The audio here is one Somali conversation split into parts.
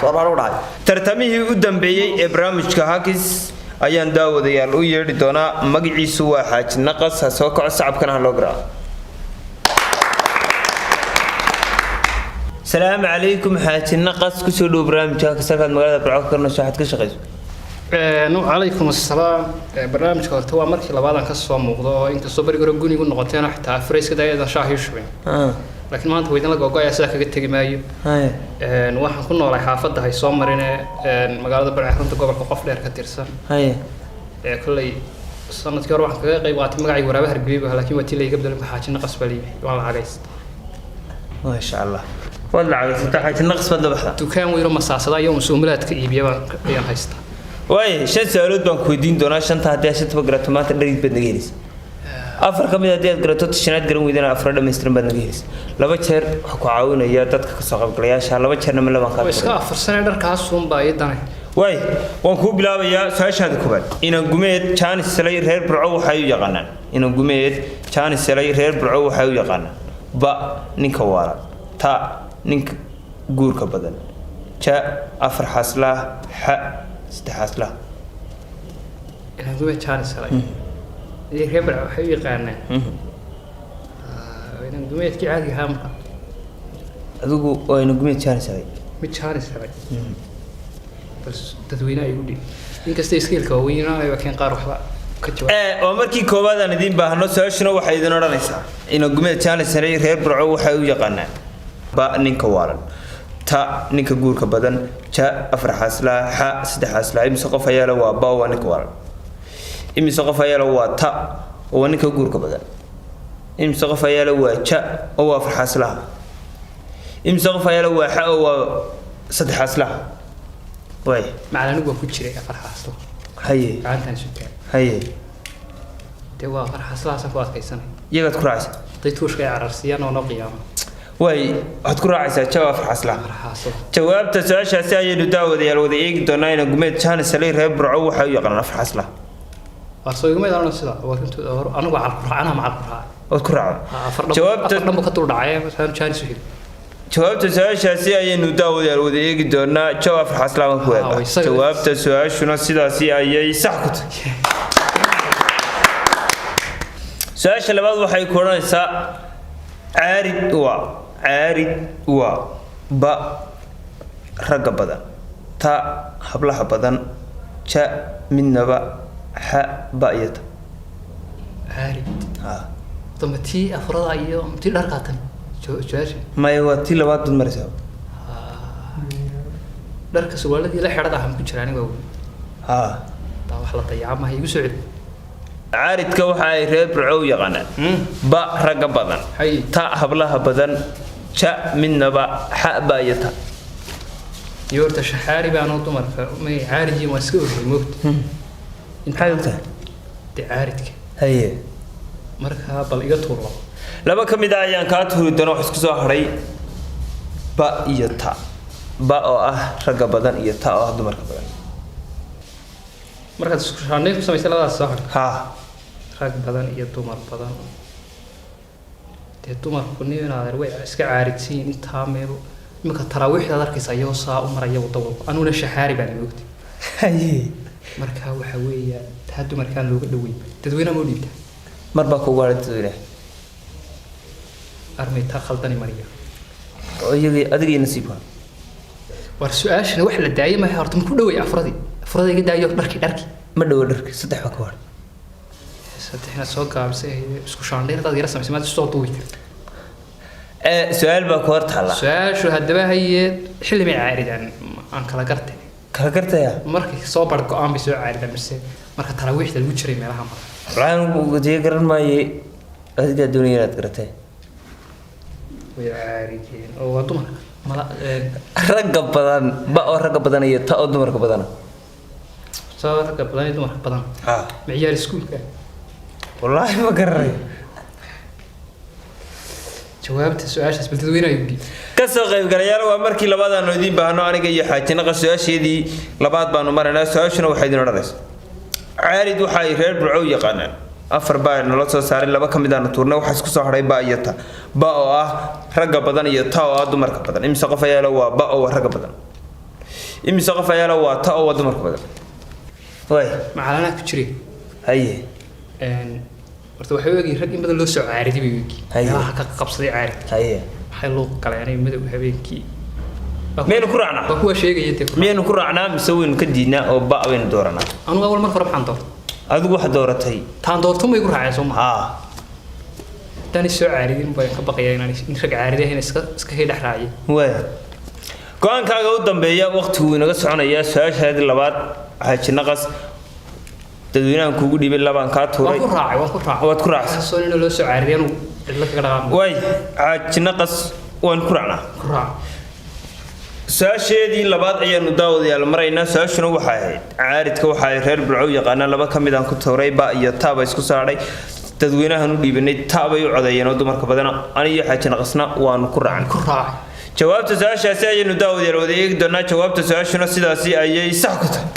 soo dhacay tartamihii u dambeeyay ee barnaamijka Hakis ayaan daawadayaal u yeedhi doonaa magaciisu waa Xaaji Naqas ha soo kaco sacabkana loo garaaco السلام عليكم حاج النقص كسودو برنامجك كسرت مقالة برعوك كرنا شاحد كشقيس نو عليكم السلام برنامج horta waa markii labaadan ka soo muuqdo inta soo bari garo gunigu noqoteen xataa freeska daayada shaahi shubin laakiin maanta weydin la go'ay sida kaga tagi maayo waxaan ku noolahay xaafadda hay soo marine magaalada Barxarunta gobolka qof dheer ka tirsan kulay sanadkii hore waxaan kaga qayb qaatay magacii waraabaha Hargeysa laakiin waa tii la iga bedelay Xaaji Naqas bali waan la cagayst ما شاء الله والله عايز تحت النقص بدل بحث دكان ويرو مساعدة يوم سوملات كيبيا بيان هايستا واي شن سألود بان كويدين دونا شن تهدي شن تبغى تومات دريد بدنجيريس أفرق من هذه الجراتات الشنات قرون ويدنا أفراد مسترن بدنجيريس لو بتشر حكوا عاون يا تدك كساق قلياش لو بتشر نملا بان كات بس كافر سنة در كاسوم بايد دانه واي وانكو بلا بيا سايش هذا كبر إن جميت كان السلاير هير برعو حيو يقانا إن جميت كان السلاير هير برعو حيو يقانا با نكوارا تا نك جور كبدن شا أفر حصله ح استحصله أنا قوي كان سلاي يخبر حبي قانا أنا قوي كي عادي هم أدوكو أنا قوي كان سلاي كان سلاي بس تدوينه يقولي إنك استيسكيل كوينا وكان قارح ومركي كوباد أنا دين بهنو سويشنا وحيدنا رنيسا إنه قوي كان سلاي غير برعو وحيو يقانا با نينك وارن تا نينك جور كبدن شا أفر حصله ح سد حصله إم سقف يلا وبا ونيك وارن إم سقف يلا وتا ونيك جور كبدن إم سقف يلا وشا أو أفر حصله إم سقف يلا وح أو سد حصله وين معنا نقول كتير أفر حصله هاي عندنا سكان هاي توا أفر حصله سكوات كيسنا يقعد كراس تيتوش كي عرسيان ولا قيامة واي هتكون عايزة جواب حصلة جواب تسأل شيء نداود يا الوذي إيج دوناين قمت كان سلير هبرعو حيو يقرن في حصلة أصلا قمت أنا سلا وكنت أنا مع القرآن أنا مع القرآن أذكر جواب أنا بكتور دعاية مثلا كان سهل جواب تسأل شيء نداود يا الوذي إيج دونا جواب في حصلة وكويت جواب تسأل شنو سياسي أي سحكت سؤال شلبات وحي كورونا إنسا عارض و با رقة بدن تا حبلها بدن شا من نبا ح بايت عارض طب تي أفراد أيام تي لرقاتن شو ما هو تي لبات المرسى لرقة سؤال دي لا حرد أهم كجراني بقول طب حلا طيعة ما هي يسعد عارض كوحاي ريب رعو يقانا با رقة بدن تا حبلها بدن شا من نبا ح بايت يورت شحاري بانو تمر ما عارضي واسكو موت انت حالته تعارضك هي marka bal iga tuuro laba kamid ah ayaan ka tuuri doono wax isku soo haray ba iyo ta ba oo ah raga badan iyo ta oo ah dumarka badan marka isku shaanay ku sameeyay labadaas soo haray ha rag badan iyo dumar badan dumarku niyadana way iska caaridsiin inta meel imka taraawiixda arkaysa ayoo saa u maraya wadada anuna shaxaari baan moogtay haye marka waxa weeyaa taa dumarkan looga dhaweey dadweynaha ma dhiibta marba ku gaartay armay ta khaldani mariya oo iyadii adiga nasiibka war su'aashana wax la daayay ma horta ku dhaweey afradi iga daayo dharki ma dhawo dharki saddex ba ka war saddexna soo gaabsay isku shaandheer dad yara sameysay ma soo duubi su'aal ba ku horta la su'aashu hadaba haye xilmi caaridan aan kala gartay markii soo bar go'aan bi soo caaridan mise marka taraawiixda lagu jiray meelaha mar waxaan ugu garan maayay adiga dunyada garatay way caarideen oo waa dumarka mala ragga badan ba oo ragga badan iyo ta oo dumarka badan soo ragga badan iyo dumarka badan ciyaar iskuulka wallahi ma garay jawaabta su'aashaas bal dadweynaha yidhi ka soo qayb galayaal waa markii labaad aan idin baahno aniga iyo Xaaji Naqas su'aasheedii labaad baanu marinaa su'aashuna waxay idin odhanaysaa عارض وحي رير برعو يقانا أفر باي نلا soo saaray laba kamid ah tuurna waxa isku soo haray ba iyata ba oo ah raga badan iyo ta oo dumarka badan imsa qof ayaa waa ba oo raga badan imise qof ayaa la waata oo wada marka badan way macalana ku jiray haye horta waxay weegi rag in badan loo soo caariday bay weegi waxa ka qabsaday caarid haye waxay loo qaleenay madow habeenkii meel ku raacna waa kuwa sheegayay meel ku raacna mise weyn ka diidna oo ba weyn doorana anu awal mar hore waxaan doortay adigu wax dooratay taan doorto may ku raacay Soomaa tani soo caaridin bay ka baqayeen in rag caaridayn iska heedhax raacay way go'aankaaga u dambeeya waqtigu inaga soconaya su'aashaadii labaad xaaji naqas dadweynaha kuugu dhibay labaan ka tuuray waan ku raacay waad ku raacay soo in loo soo caarideen cidla kaga dhaqaamo way xaaji naqas waan ku raacnaa ku raac su'aasheedii labaad ayaanu daawadayaal maraynaa su'aashuna waxay ahayd caaridka waxay reer Burco yaqaana laba kamid aan ku tuuray ba iyo taaba isku saaray dadweynahan u dhiibanay taabay u codeeyeen oo dumarka badan aniga xaaji naqasna waan ku raacay jawaabta su'aashaasi ayaynu daawadayaal wada eegi doonaa jawaabta su'aashuna sidaasi ayay sax ku tahay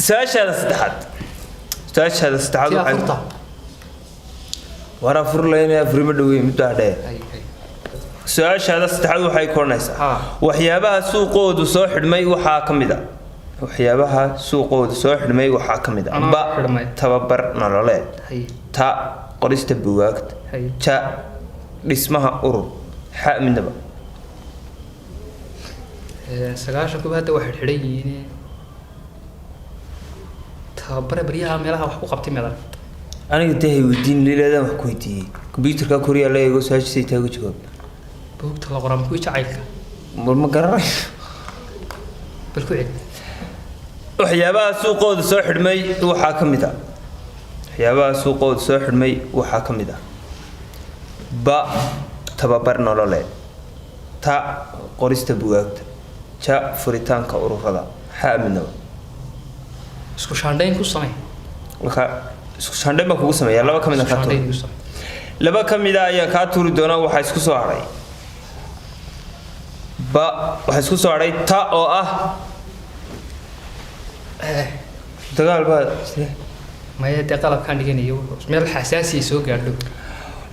su'aashaada saddexaad waxay wara furlayna afrima dhaweey mid dhaadhe su'aashaada saddexaad waxay koonaysaa waxyaabaha suuqoodu soo xidhmay waxaa kamid ah waxyaabaha suuqoodu soo xidhmay waxaa kamid ah ba tababar nololeed ta qorista buugaagta ja dhismaha urur xa midnaba sagaashan kuba hadda waxay xidhan yihiin tababar bariyaha meelaha wax ku qabtay meedan aniga tahay weydiin leeyahay wax ku weydiiyay computerka Korea la eego su'aashiisa taagu jawaab buugta la qoran ku jacaylka ma garanay bal ku cid waxyaabaha suuqooda soo xidhmay waxaa kamid ah waxyaabaha suuqooda soo xidhmay waxaa kamid ah ba tababar nololeed ta qorista buugaagta ja furitaanka ururada xa midnaba isku shaandhayn ku samee waxa isku shaandhayn ba kugu sameeyaa laba kamid ah ka tuur laba kamid ah ayaa ka tuuri doona waxa isku soo haray ba waxa isku soo haray ta oo ah dagaal ba ma yada qalabkan dhiganayo meel xasaasi soo gaadho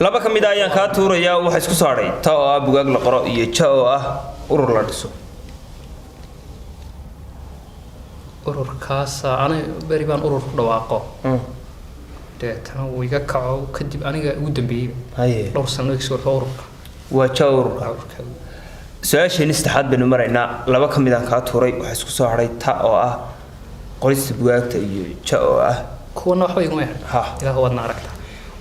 laba kamid ah ayaan ka tuuraya waxa isku soo haray ta oo ah buugaag la qoro iyo ja oo ah urur la dhiso ururkaas ana bari baan urur ku dhawaaqo deetana uu iga kaco kadib aniga ugu dambeeyay haye dhowr sano iga soo ururka waa ja ururka su'aasheen saddexaad baynu maraynaa laba kamid ah ka tuuray waxa isku soo haray ta oo ah qorista buugaagta iyo ja oo ah kuwana waxba iguma yahay ilaahu wadna aragta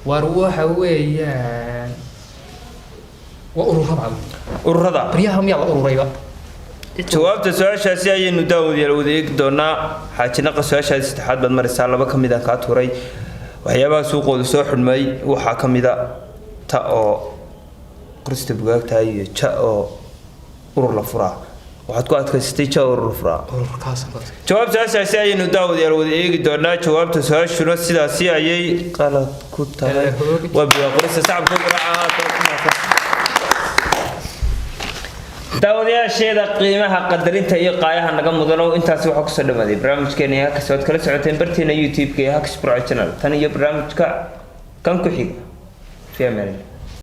war waxa weeyaan waa ururada bariyaha miyaa la ururayba jawaabta su'aashaasi ayaynu daawadayaal wada eegi doonaa xaaji naqas su'aashaasi saddexaad baad maraysaa laba kamid ah ka tuuray waxyaabaha suuqooda soo xidhmay waxaa kamid ah ta oo qorista buugaagta iyo ja oo urur la furaa waxaad ku adkaysatay ja urur la furaa ururkaas jawaabta su'aashaasi ayaynu daawadayaal wada eegi doonaa jawaabta su'aashuna sidaasi ayay qalad ku tahay waa buugaag qorista shacabka garaacada daawadayaasheeda qiimaha qadarinta iyo qaayaha naga mudano intaas waxa ku soo dhamaaday barnaamijkeena Hacks oo kala socoteen barteena YouTube-ka Hacks Pro Channel tan iyo barnaamijka kan ku xiga fiimaanada